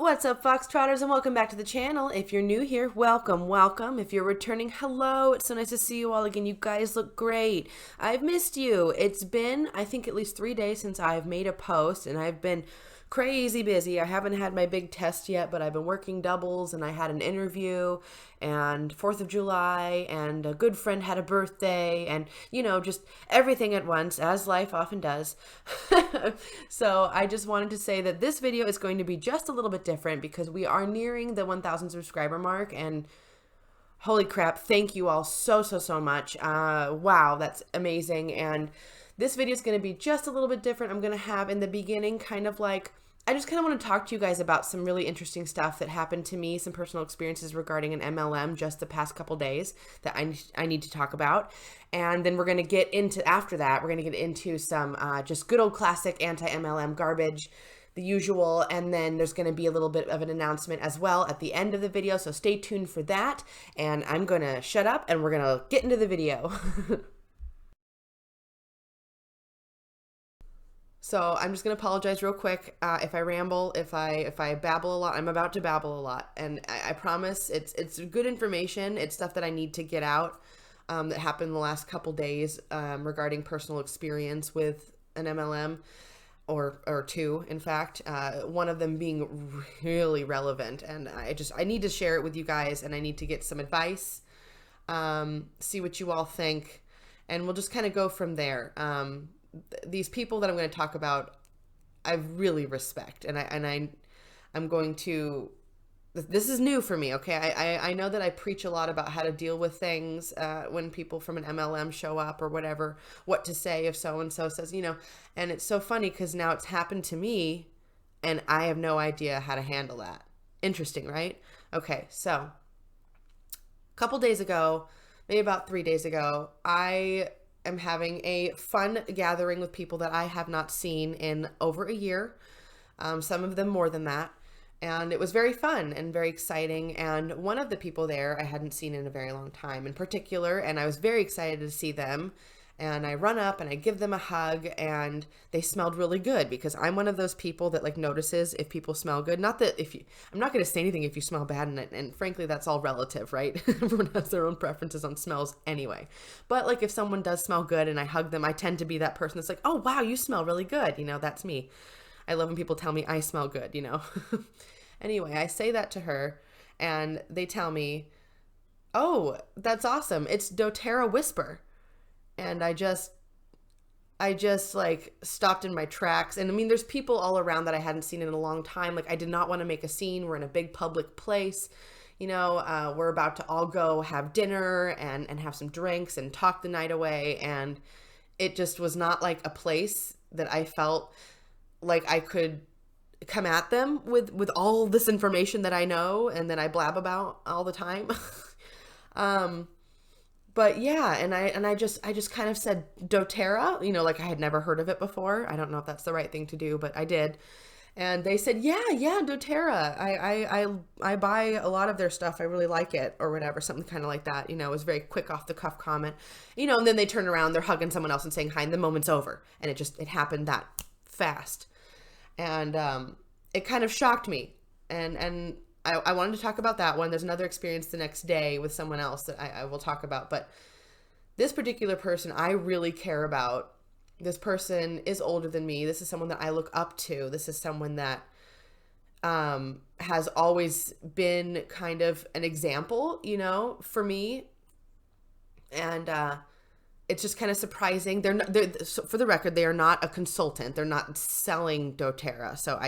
What's up, Foxtrotters, and welcome back to the channel. If you're new here, welcome, welcome. If you're returning, hello. It's so nice to see you all again. You guys look great. I've missed you. It's been, I think, at least 3 days since I've made a post, and I've been crazy busy. I haven't had my big test yet, but I've been working doubles, and I had an interview, and 4th of July, and a good friend had a birthday, and, just everything at once, as life often does. So I just wanted to say that this video is going to be just a little bit different because we are nearing the 1,000 subscriber mark, and holy crap, thank you all so much. Wow, that's amazing. And this video is going to be just a little bit different. I'm going to have in the beginning I just kind of want to talk to you guys about some really interesting stuff that happened to me, some personal experiences regarding an MLM just the past couple days that I need to talk about. And then we're going to get into, after that, we're going to get into some just good old classic anti-MLM garbage, the usual. And then there's going to be a little bit of an announcement as well at the end of the video. So stay tuned for that. And I'm going to shut up and we're going to get into the video. So I'm just going to apologize real quick if I ramble, if I babble a lot. I'm about to babble a lot, and I promise it's good information. It's stuff that I need to get out that happened in the last couple days regarding personal experience with an MLM, or two, in fact. One of them being really relevant, and I need to share it with you guys, and I need to get some advice, see what you all think, and we'll just kind of go from there. These people that I'm going to talk about, I really respect, and I'm going to, this is new for me, okay? I know that I preach a lot about how to deal with things when people from an MLM show up or whatever, what to say if so-and-so says, and it's so funny because now it's happened to me, and I have no idea how to handle that. Interesting, right? Okay, so a couple days ago, maybe about 3 days ago, I am having a fun gathering with people that I have not seen in over a year, some of them more than that, and it was very fun and very exciting. And one of the people there I hadn't seen in a very long time in particular, and I was very excited to see them. And I run up and I give them a hug, and they smelled really good because I'm one of those people that notices if people smell good. Not that I'm not going to say anything if you smell bad, and frankly, that's all relative, right? Everyone has their own preferences on smells anyway. But if someone does smell good and I hug them, I tend to be that person that's like, oh, wow, you smell really good. That's me. I love when people tell me I smell good, Anyway, I say that to her, and they tell me, oh, that's awesome. It's doTERRA Whisper. And I just stopped in my tracks. And I mean, there's people all around that I hadn't seen in a long time. I did not want to make a scene. We're in a big public place. We're about to all go have dinner and have some drinks and talk the night away. And it just was not a place that I felt like I could come at them with all this information that I know and that I blab about all the time. But yeah, and I just kind of said doTERRA, I had never heard of it before. I don't know if that's the right thing to do, but I did. And they said, yeah, doTERRA. I buy a lot of their stuff. I really like it, or whatever, something kind of like that. It was very quick off the cuff comment, and then they turn around, they're hugging someone else and saying hi, and the moment's over. And it happened that fast. And it kind of shocked me. And I wanted to talk about that one. There's another experience the next day with someone else that I will talk about. But this particular person I really care about. This person is older than me. This is someone that I look up to. This is someone that has always been kind of an example, for me. And it's just kind of surprising. So for the record, they are not a consultant. They're not selling doTERRA. So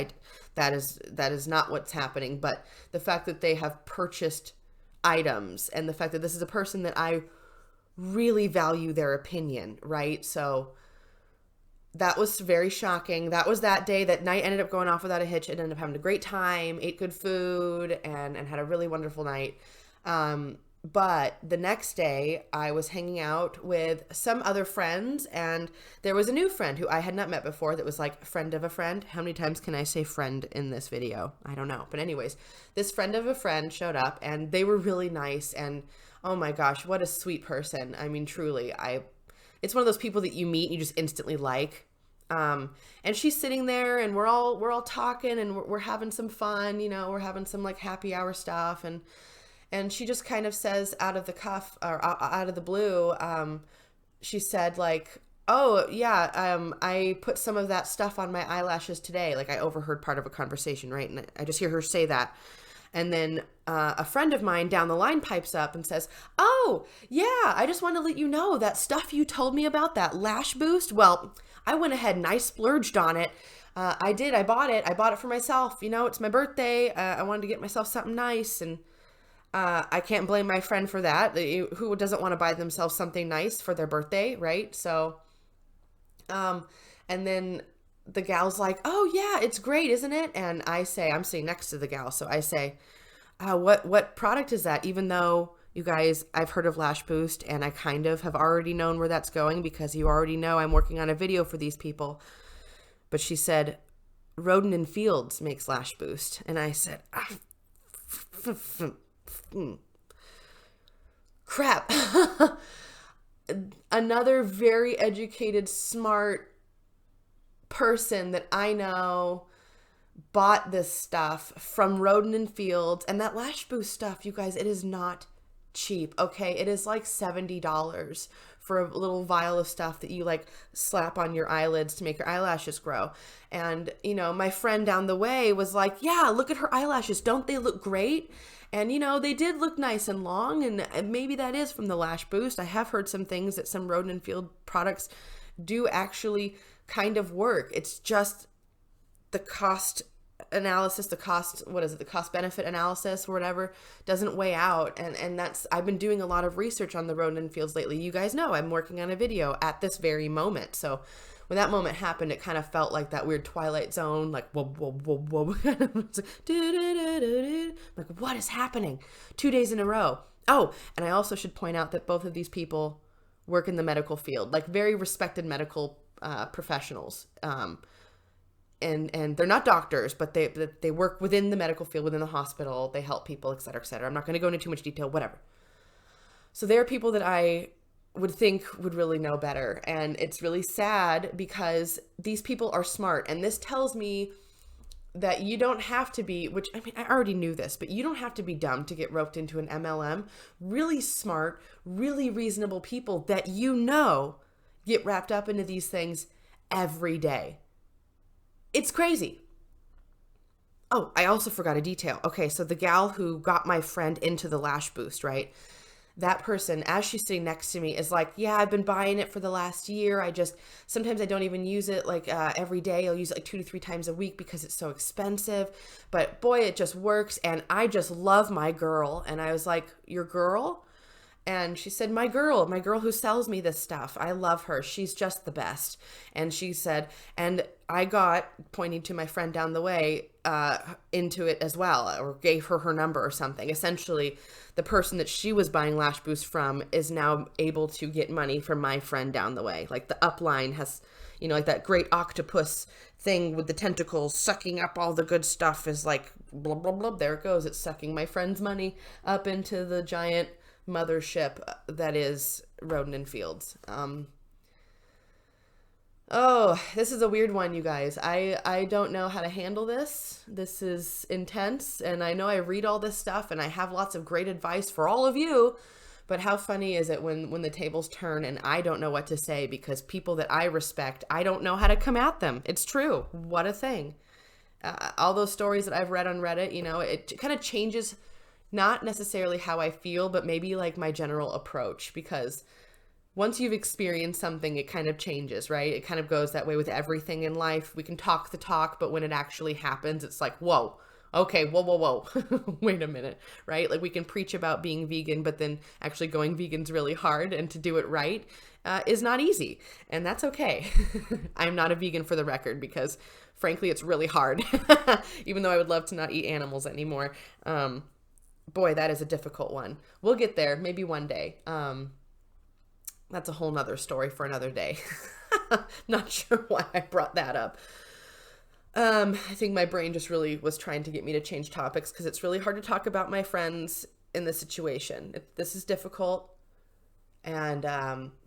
that is not what's happening. But the fact that they have purchased items, and the fact that this is a person that I really value their opinion, right? So that was very shocking. That was that day. That night ended up going off without a hitch. It ended up having a great time, ate good food, and had a really wonderful night. But the next day I was hanging out with some other friends, and there was a new friend who I had not met before that was like friend of a friend. How many times can I say friend in this video? I don't know. But anyways, this friend of a friend showed up, and they were really nice, and oh my gosh, what a sweet person. I mean, truly, it's one of those people that you meet and you just instantly like. And she's sitting there, and we're all talking, and we're having some fun, we're having some like happy hour stuff. And she just kind of says out of the cuff, or out of the blue, she said like, oh yeah, I put some of that stuff on my eyelashes today. Like I overheard part of a conversation, right? And I just hear her say that. And then a friend of mine down the line pipes up and says, oh, yeah, I just want to let you know that stuff you told me about, that Lash Boost. Well, I went ahead and I splurged on it. I did. I bought it. I bought it for myself. It's my birthday. I wanted to get myself something nice. And I can't blame my friend for that. Who doesn't want to buy themselves something nice for their birthday, right? So, and then the gal's like, oh yeah, it's great, isn't it? And I say, I'm sitting next to the gal, so I say, what product is that? Even though, you guys, I've heard of Lash Boost, and I kind of have already known where that's going because you already know I'm working on a video for these people. But she said, Rodan+Fields makes Lash Boost. And I said, crap. Another very educated, smart person that I know bought this stuff from Rodan+Fields. And that Lash Boost stuff, you guys, it is not cheap, okay? It is like $70 for a little vial of stuff that you like slap on your eyelids to make your eyelashes grow. And my friend down the way was like, yeah, look at her eyelashes, don't they look great? And they did look nice and long, and maybe that is from the Lash Boost. I have heard some things that some Rodan+Field products do actually kind of work. It's just the cost analysis, the cost benefit analysis or whatever doesn't weigh out. And that's, I've been doing a lot of research on the Rodan+Fields lately. You guys know I'm working on a video at this very moment. So when that moment happened, it kind of felt like that weird Twilight Zone, like whoa, whoa, whoa, whoa. It's like, what is happening? 2 days in a row. Oh, and I also should point out that both of these people work in the medical field, like very respected medical professionals. And they're not doctors, but they work within the medical field, within the hospital. They help people, et cetera, et cetera. I'm not going to go into too much detail, whatever. So they're people that I would think would really know better. And it's really sad because these people are smart. And this tells me that you don't have to be, which, I mean, I already knew this, but you don't have to be dumb to get roped into an MLM. Really smart, really reasonable people that get wrapped up into these things every day. It's crazy. Oh, I also forgot a detail. Okay, so the gal who got my friend into the Lash Boost, right? That person, as she's sitting next to me, is like, yeah, I've been buying it for the last year. Sometimes I don't even use it like every day. I'll use it like 2 to 3 times a week because it's so expensive. But boy, it just works. And I just love my girl. And I was like, your girl? And she said, my girl who sells me this stuff. I love her. She's just the best. And she said, and I got, pointing to my friend down the way, into it as well, or gave her number or something. Essentially, the person that she was buying Lash Boost from is now able to get money from my friend down the way. Like the upline has, like that great octopus thing with the tentacles sucking up all the good stuff is like, blah, blah, blah. There it goes. It's sucking my friend's money up into the giant mothership that is Rodan+Fields. Oh, this is a weird one, you guys. I don't know how to handle this. This is intense, and I know I read all this stuff, and I have lots of great advice for all of you, but how funny is it when the tables turn and I don't know what to say because people that I respect, I don't know how to come at them. It's true. What a thing. All those stories that I've read on Reddit, it kind of changes not necessarily how I feel, but maybe like my general approach, because once you've experienced something, it kind of changes, right? It kind of goes that way with everything in life. We can talk the talk, but when it actually happens, it's like, whoa, okay, whoa. Wait a minute, right? Like we can preach about being vegan, but then actually going vegan's really hard, and to do it right is not easy. And that's okay. I'm not a vegan, for the record, because frankly, it's really hard, even though I would love to not eat animals anymore. Boy, that is a difficult one. We'll get there, maybe one day. That's a whole nother story for another day. Not sure why I brought that up. I think my brain just really was trying to get me to change topics because it's really hard to talk about my friends in this situation. This is difficult. And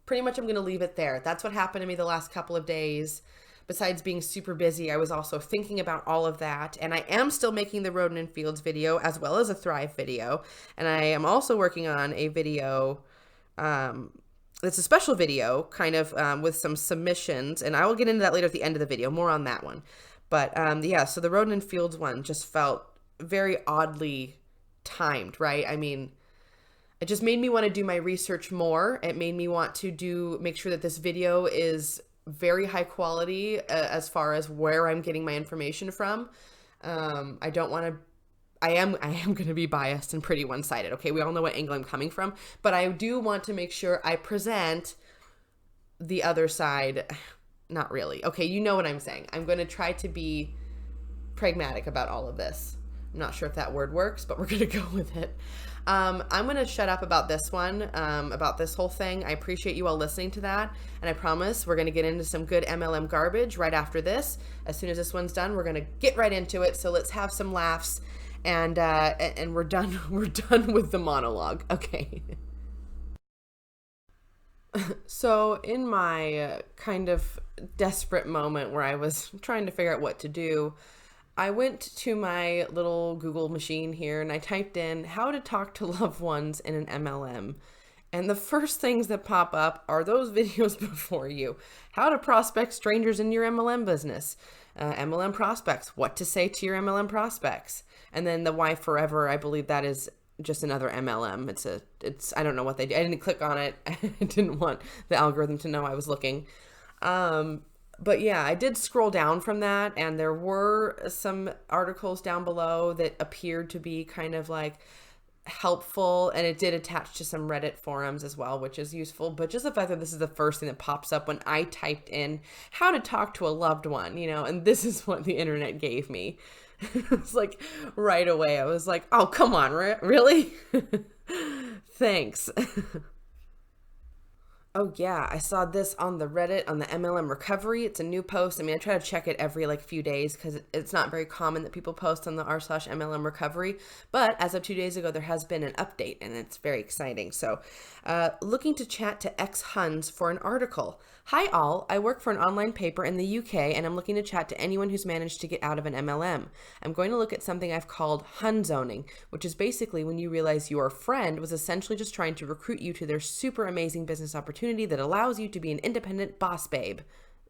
pretty much I'm going to leave it there. That's what happened to me the last couple of days. besides being super busy, I was also thinking about all of that. And I am still making the rodan+fields video as well as a Thrive video. And I am also working on a video, it's a special video kind of with some submissions. And I will get into that later at the end of the video, more on that one. But yeah, so the rodan+fields one just felt very oddly timed, right? I mean, it just made me want to do my research more. It made me want to make sure that this video is very high quality as far as where I'm getting my information from. I don't want to, I am going to be biased and pretty one-sided. Okay. We all know what angle I'm coming from, but I do want to make sure I present the other side. Not really. Okay. You know what I'm saying. I'm going to try to be pragmatic about all of this. I'm not sure if that word works, but we're going to go with it. I'm going to shut up about this one, about this whole thing. I appreciate you all listening to that. And I promise we're going to get into some good MLM garbage right after this. As soon as this one's done, we're going to get right into it. So let's have some laughs and we're done. We're done with the monologue. Okay. So in my kind of desperate moment where I was trying to figure out what to do, I went to my little Google machine here and I typed in how to talk to loved ones in an MLM. And the first things that pop up are those videos before you. How to prospect strangers in your MLM business. MLM prospects. What to say to your MLM prospects. And then the Why Forever, I believe that is just another MLM. It's I don't know what they do. I didn't click on it. I didn't want the algorithm to know I was looking. But yeah, I did scroll down from that and there were some articles down below that appeared to be kind of like helpful, and it did attach to some Reddit forums as well, which is useful. But just the fact that this is the first thing that pops up when I typed in how to talk to a loved one, you know, and this is what the internet gave me. It's like right away I was like, oh, come on, really? Thanks. Oh yeah, I saw this on the Reddit on the MLM recovery. It's a new post. I mean, I try to check it every like few days because it's not very common that people post on the r/MLM recovery. But as of 2 days ago, there has been an update and it's very exciting. So looking to chat to ex-Huns for an article. Hi all, I work for an online paper in the UK and I'm looking to chat to anyone who's managed to get out of an MLM. I'm going to look at something I've called Hun zoning, which is basically when you realize your friend was essentially just trying to recruit you to their super amazing business opportunity that allows you to be an independent boss babe.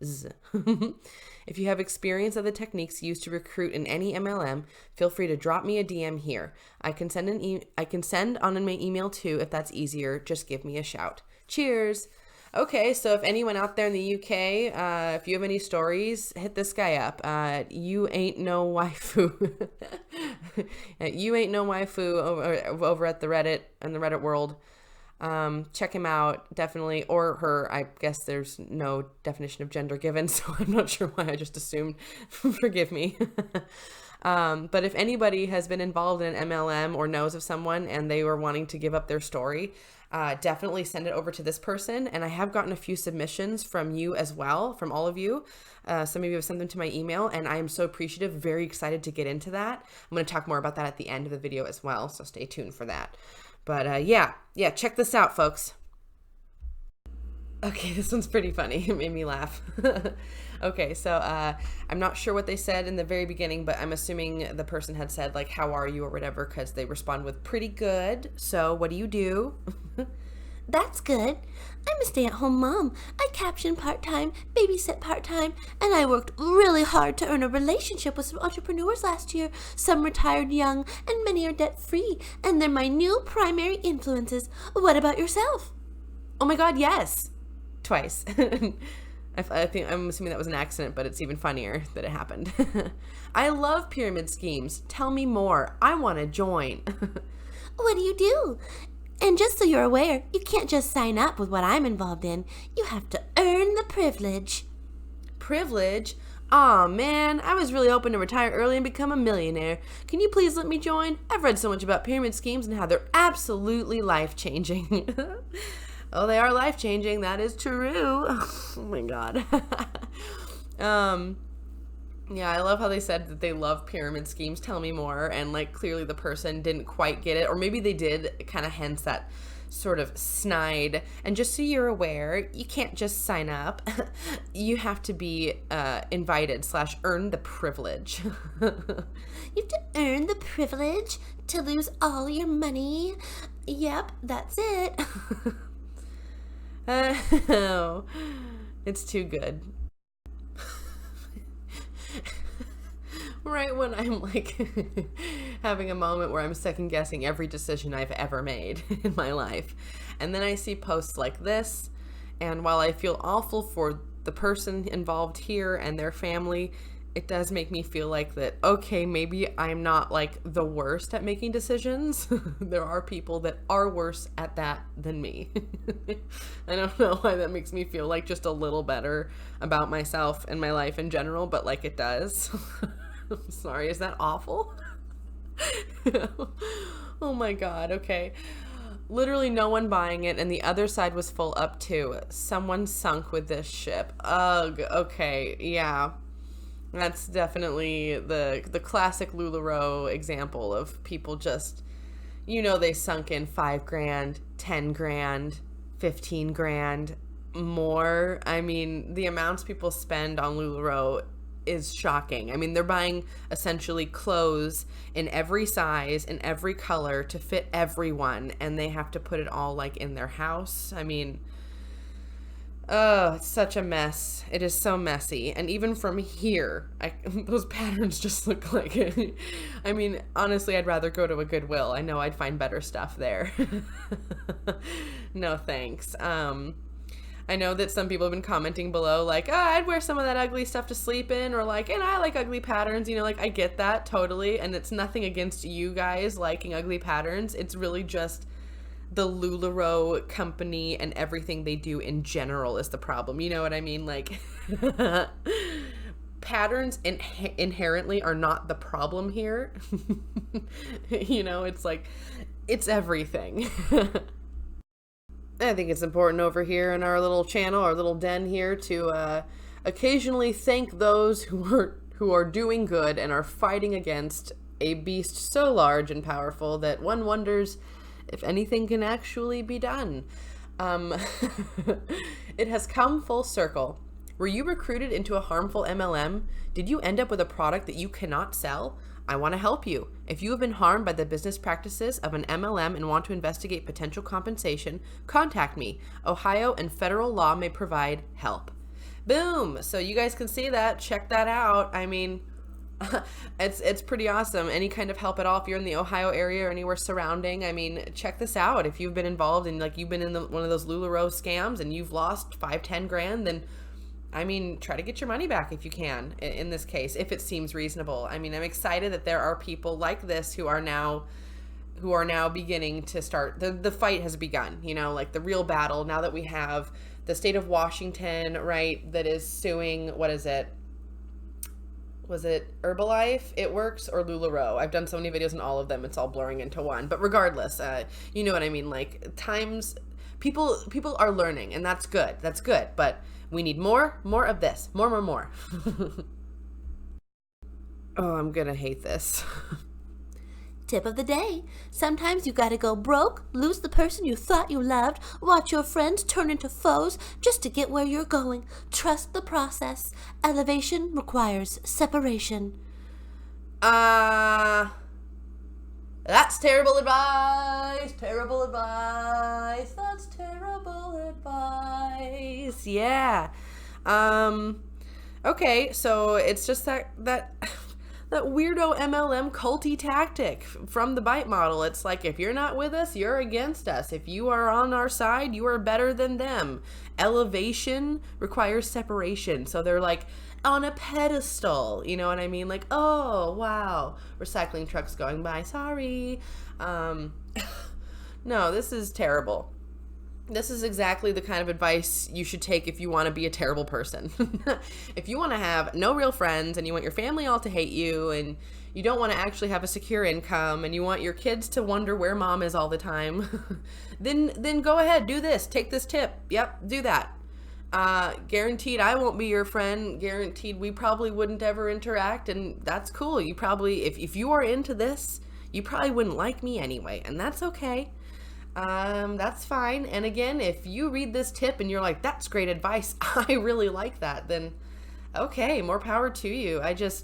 If you have experience of the techniques used to recruit in any MLM, feel free to drop me a DM here. I can send on my email too if that's easier. Just give me a shout. Cheers. Okay, so if anyone out there in the UK, if you have any stories, hit this guy up. You ain't no waifu. You ain't no waifu over at the Reddit and the Reddit world. Check him out, definitely, or her. I guess there's no definition of gender given, so I'm not sure why I just assumed. Forgive me. But if anybody has been involved in an MLM or knows of someone and they were wanting to give up their story, definitely send it over to this person. And I have gotten a few submissions from you as well, from all of you. Some of you have sent them to my email and I am so appreciative, very excited to get into that. I'm going to talk more about that at the end of the video as well, so stay tuned for that. But yeah, check this out, folks. Okay, this one's pretty funny. It made me laugh. Okay, so I'm not sure what they said in the very beginning, but I'm assuming the person had said like, how are you or whatever, because they respond with pretty good. So what do you do? That's good. I'm a stay-at-home mom. I caption part-time, babysit part-time, and I worked really hard to earn a relationship with some entrepreneurs last year. Some retired young, and many are debt-free, and they're my new primary influences. What about yourself? Oh my God, yes. Twice. I'm assuming that was an accident, but it's even funnier that it happened. I love pyramid schemes. Tell me more. I want to join. What do you do? And just so you're aware, you can't just sign up with what I'm involved in. You have to earn the privilege. Privilege? Aw, man, I was really hoping to retire early and become a millionaire. Can you please let me join? I've read so much about pyramid schemes and how they're absolutely life-changing. Oh, they are life-changing. That is true. Oh my God. Yeah, I love how they said that they love pyramid schemes. Tell me more. And like clearly the person didn't quite get it, or maybe they did, kind of hence that sort of snide. And just so you're aware, you can't just sign up. You have to be invited / earn the privilege. You have to earn the privilege to lose all your money. Yep, that's it. Oh, it's too good. Right when I'm like having a moment where I'm second guessing every decision I've ever made in my life. And then I see posts like this, and while I feel awful for the person involved here and their family, it does make me feel like that, okay, maybe I'm not like the worst at making decisions. There are people that are worse at that than me. I don't know why that makes me feel like just a little better about myself and my life in general, but like it does. Sorry, is that awful? Oh my God, okay. Literally no one buying it, and the other side was full up too. Someone sunk with this ship. Ugh, okay, yeah. That's definitely the classic LuLaRoe example of people just, they sunk in $5,000, $10,000, $15,000, more. I mean, the amounts people spend on LuLaRoe is shocking. I mean, they're buying essentially clothes in every size, in every color to fit everyone, and they have to put it all like in their house. I mean, oh, it's such a mess. It is so messy. And even from here, those patterns just look like it. I mean, honestly, I'd rather go to a Goodwill. I know I'd find better stuff there. No, thanks. I know that some people have been commenting below like, I'd wear some of that ugly stuff to sleep in, or like, and I like ugly patterns, like I get that totally. And it's nothing against you guys liking ugly patterns. It's really just the LuLaRoe company and everything they do in general is the problem. You know what I mean? Like, patterns inherently are not the problem here. It's like, it's everything. I think it's important over here in our little channel, our little den here, to occasionally thank those who are doing good and are fighting against a beast so large and powerful that one wonders if anything can actually be done. It has come full circle. Were you recruited into a harmful MLM? Did you end up with a product that you cannot sell? I want to help you. If you have been harmed by the business practices of an MLM and want to investigate potential compensation, contact me. Ohio and federal law may provide help. Boom! So you guys can see that. Check that out. I mean, it's pretty awesome. Any kind of help at all if you're in the Ohio area or anywhere surrounding. I mean, check this out. If you've been involved in, like, you've been in one of those LuLaRoe scams and you've lost $5,000-10,000, then I mean, try to get your money back if you can, in this case, if it seems reasonable. I mean, I'm excited that there are people like this who are now beginning to start, the fight has begun, like the real battle, now that we have the state of Washington, right, that is suing, what is it? Was it Herbalife, It Works, or LuLaRoe? I've done so many videos on all of them, it's all blurring into one. But regardless, you know what I mean, like, people are learning, and that's good, but we need more of this. More. Oh, I'm gonna hate this. Tip of the day. Sometimes you gotta go broke, lose the person you thought you loved, watch your friends turn into foes just to get where you're going. Trust the process. Elevation requires separation. That's terrible advice. That's terrible advice. Yeah. Okay, so it's just that weirdo MLM culty tactic from the bite model. It's like, if you're not with us, you're against us. If you are on our side, you are better than them. Elevation requires separation. So they're like on a pedestal, you know what I mean? Like, oh, wow, recycling trucks going by, sorry. No, this is terrible. This is exactly the kind of advice you should take if you want to be a terrible person. If you want to have no real friends and you want your family all to hate you and you don't want to actually have a secure income and you want your kids to wonder where mom is all the time, then go ahead, do this. Take this tip. Yep, do that. Guaranteed I won't be your friend. Guaranteed we probably wouldn't ever interact, and that's cool. You probably, if you are into this, you probably wouldn't like me anyway, and that's okay. That's fine. And again, if you read this tip and you're like, that's great advice, I really like that, then okay, more power to you. I don't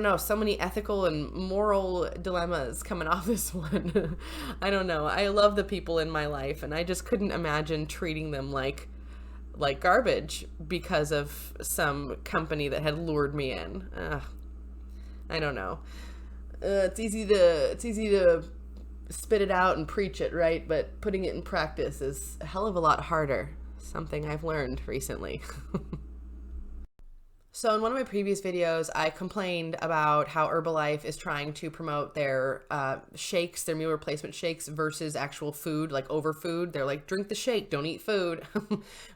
know, so many ethical and moral dilemmas coming off this one. I don't know. I love the people in my life, and I just couldn't imagine treating them like garbage because of some company that had lured me in. I don't know. It's easy to spit it out and preach it, right? But putting it in practice is a hell of a lot harder. Something I've learned recently. So in one of my previous videos, I complained about how Herbalife is trying to promote their shakes, their meal replacement shakes versus actual food, like over food. They're like, drink the shake, don't eat food,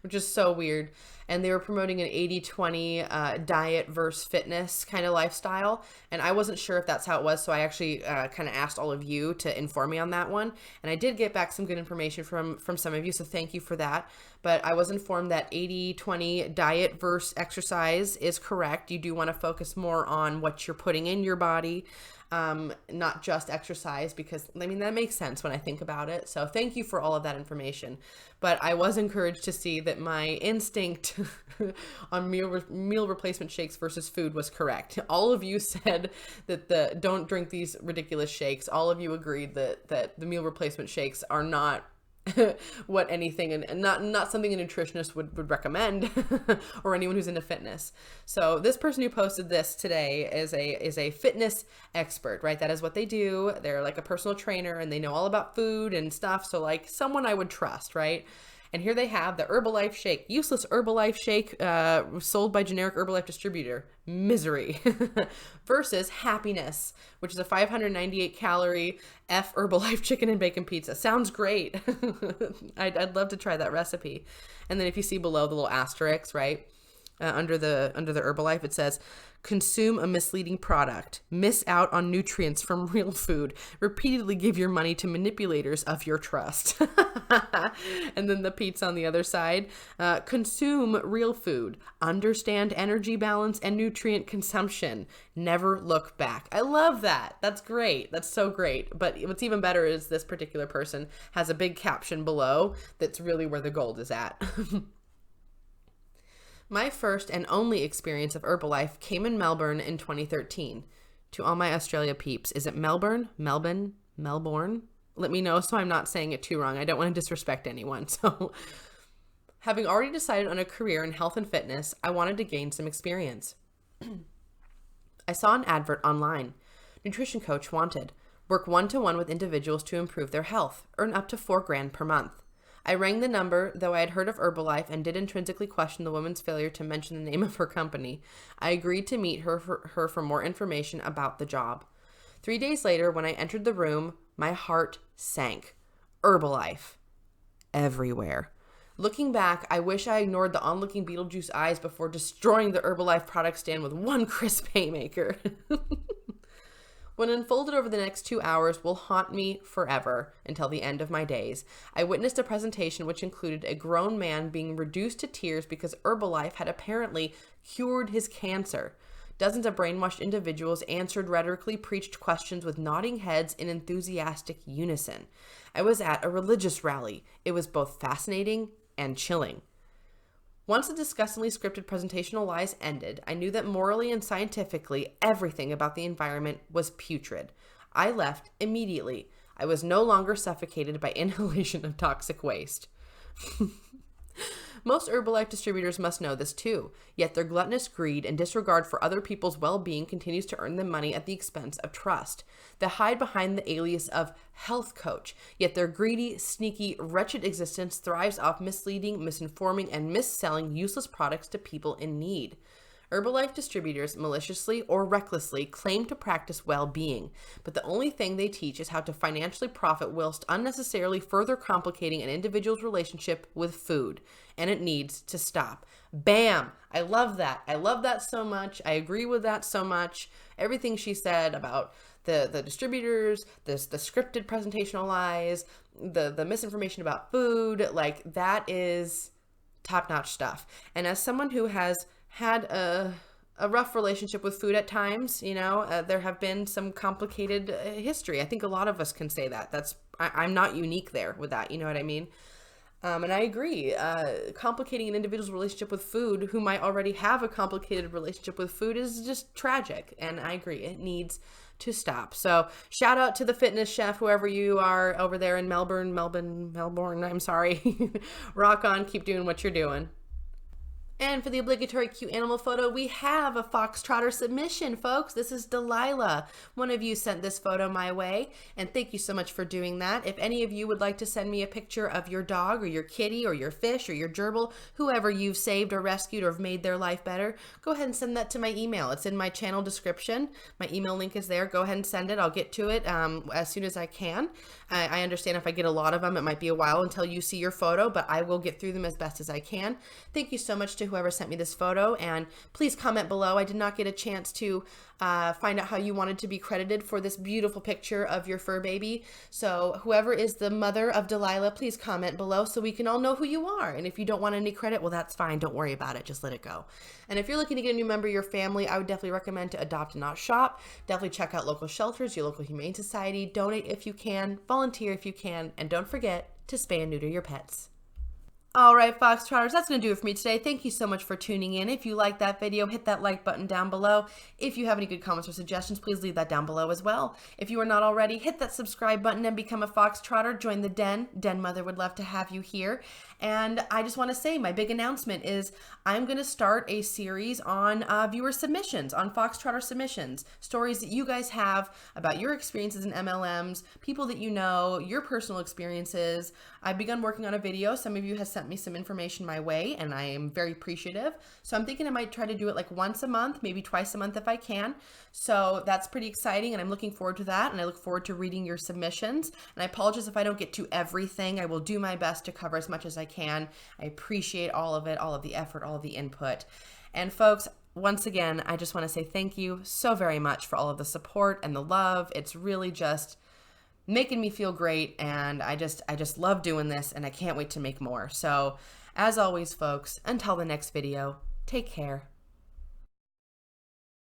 which is so weird. And they were promoting an 80-20 diet versus fitness kind of lifestyle. And I wasn't sure if that's how it was. So I actually kind of asked all of you to inform me on that one. And I did get back some good information from some of you. So thank you for that. But I was informed that 80-20 diet versus exercise is correct. You do want to focus more on what you're putting in your body, not just exercise, because I mean, that makes sense when I think about it. So thank you for all of that information. But I was encouraged to see that my instinct on meal replacement shakes versus food was correct. All of you said that don't drink these ridiculous shakes. All of you agreed that the meal replacement shakes are not what anything and not something a nutritionist would recommend or anyone who's into fitness. So this person who posted this today is a fitness expert, right? That is what they do. They're like a personal trainer and they know all about food and stuff. So like someone I would trust, right? And here they have the Herbalife shake, useless Herbalife shake sold by generic Herbalife distributor, misery, versus happiness, which is a 598 calorie Herbalife chicken and bacon pizza. Sounds great. I'd love to try that recipe. And then if you see below the little asterisks, right? Under the Herbalife, it says, consume a misleading product, miss out on nutrients from real food, repeatedly give your money to manipulators of your trust. And then the pizza on the other side, consume real food, understand energy balance and nutrient consumption, never look back. I love that. That's great. That's so great. But what's even better is this particular person has a big caption below that's really where the gold is at. My first and only experience of Herbalife came in Melbourne in 2013. To all my Australia peeps, is it Melbourne? Melbourne? Melbourne? Let me know so I'm not saying it too wrong. I don't want to disrespect anyone. So, having already decided on a career in health and fitness, I wanted to gain some experience. I saw an advert online. Nutrition coach wanted. Work one-to-one with individuals to improve their health. Earn up to $4,000 per month. I rang the number, though I had heard of Herbalife and did intrinsically question the woman's failure to mention the name of her company. I agreed to meet her for more information about the job. 3 days later, when I entered the room, my heart sank. Herbalife. Everywhere. Looking back, I wish I ignored the onlooking Beetlejuice eyes before destroying the Herbalife product stand with one crisp haymaker. What unfolded over the next 2 hours will haunt me forever until the end of my days. I witnessed a presentation which included a grown man being reduced to tears because Herbalife had apparently cured his cancer. Dozens of brainwashed individuals answered rhetorically preached questions with nodding heads in enthusiastic unison. I was at a religious rally. It was both fascinating and chilling. Once the disgustingly scripted presentational lies ended, I knew that morally and scientifically, everything about the environment was putrid. I left immediately. I was no longer suffocated by inhalation of toxic waste. Most Herbalife distributors must know this too, yet their gluttonous greed and disregard for other people's well-being continues to earn them money at the expense of trust. They hide behind the alias of health coach, yet their greedy, sneaky, wretched existence thrives off misleading, misinforming, and misselling useless products to people in need. Herbalife distributors maliciously or recklessly claim to practice well-being, but the only thing they teach is how to financially profit whilst unnecessarily further complicating an individual's relationship with food, and it needs to stop. Bam! I love that. I love that so much. I agree with that so much. Everything she said about the distributors, the scripted presentational lies, the misinformation about food, like that is top-notch stuff. And as someone who has had a a rough relationship with food at times. You know, there have been some complicated history. I think a lot of us can say that. I'm not unique there with that. You know what I mean? And I agree. Complicating an individual's relationship with food who might already have a complicated relationship with food is just tragic. And I agree. It needs to stop. So shout out to the fitness chef, whoever you are over there in Melbourne, I'm sorry. Rock on. Keep doing what you're doing. And for the obligatory cute animal photo, we have a Foxtrotter submission, folks. This is Delilah. One of you sent this photo my way, and thank you so much for doing that. If any of you would like to send me a picture of your dog or your kitty or your fish or your gerbil, whoever you've saved or rescued or have made their life better, go ahead and send that to my email. It's in my channel description. My email link is there. Go ahead and send it. I'll get to it as soon as I can. I understand if I get a lot of them, it might be a while until you see your photo, but I will get through them as best as I can. Thank you so much to whoever sent me this photo, and please comment below. I did not get a chance to find out how you wanted to be credited for this beautiful picture of your fur baby. So whoever is the mother of Delilah, please comment below so we can all know who you are. And if you don't want any credit, well, that's fine. Don't worry about it. Just let it go. And if you're looking to get a new member of your family, I would definitely recommend to adopt and not shop. Definitely check out local shelters, your local humane society. Donate if you can, volunteer if you can, and don't forget to spay and neuter your pets. All right, Foxtrotters, that's going to do it for me today. Thank you so much for tuning in. If you liked that video, hit that like button down below. If you have any good comments or suggestions, please leave that down below as well. If you are not already, hit that subscribe button and become a Foxtrotter. Join the den. Den Mother would love to have you here. And I just want to say my big announcement is I'm going to start a series on viewer submissions, on Foxtrotter submissions, stories that you guys have about your experiences in MLMs, people that you know, your personal experiences. I've begun working on a video. Some of you have sent me some information my way, and I am very appreciative. So I'm thinking I might try to do it like once a month, maybe twice a month if I can. So that's pretty exciting, and I'm looking forward to that, and I look forward to reading your submissions. And I apologize if I don't get to everything. I will do my best to cover as much as I can. I appreciate all of it, all of the effort, all of the input. And folks, once again, I just want to say thank you so very much for all of the support and the love. It's really just making me feel great, and I just love doing this, and I can't wait to make more. So as always, folks, until the next video, take care.